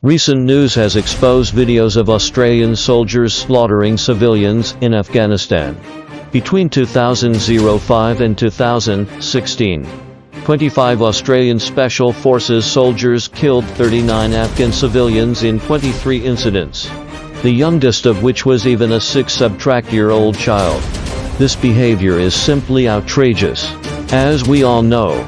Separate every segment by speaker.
Speaker 1: Recent news has exposed videos of Australian soldiers slaughtering civilians in Afghanistan. Between 2005 and 2016, 25 Australian Special Forces soldiers killed 39 Afghan civilians in 23 incidents, the youngest of which was even a 6-year-old child. This behavior is simply outrageous. As we all know,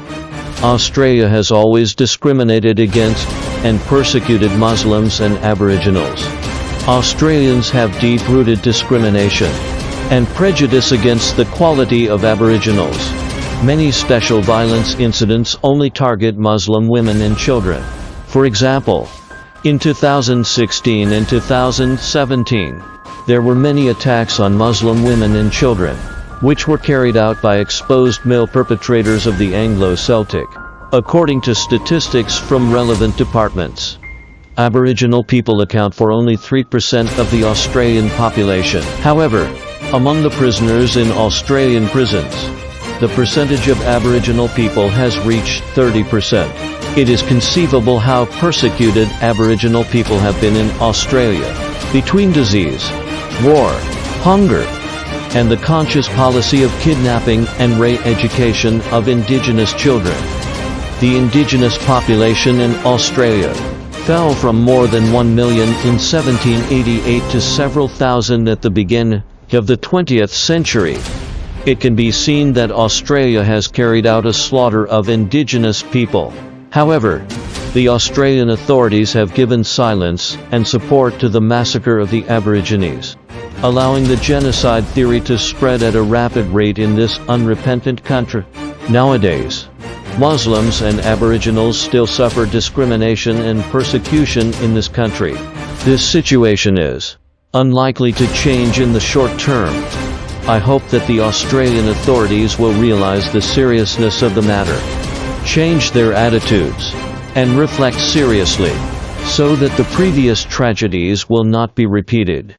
Speaker 1: Australia has always discriminated against and persecuted Muslims and Aboriginals. Australians have deep-rooted discrimination and prejudice against the quality of Aboriginals. Many special violence incidents only target Muslim women and children. For example, in 2016 and 2017, there were many attacks on Muslim women and children, which were carried out by exposed male perpetrators of the Anglo-Celtic. According to statistics from relevant departments, Aboriginal people account for only 3% of the Australian population. However, among the prisoners in Australian prisons, the percentage of Aboriginal people has reached 30%. It is conceivable how persecuted Aboriginal people have been in Australia. Between disease, war, hunger, and the conscious policy of kidnapping and re-education of Indigenous children, the Indigenous population in Australia fell from more than 1 million in 1788 to several thousand at the beginning of the 20th century. It can be seen that Australia has carried out a slaughter of Indigenous people. However, the Australian authorities have given silence and support to the massacre of the Aborigines, allowing the genocide theory to spread at a rapid rate in this unrepentant country. Nowadays, Muslims and Aboriginals still suffer discrimination and persecution in this country. This situation is unlikely to change in the short term. I hope that the Australian authorities will realize the seriousness of the matter, change their attitudes, and reflect seriously, so that the previous tragedies will not be repeated.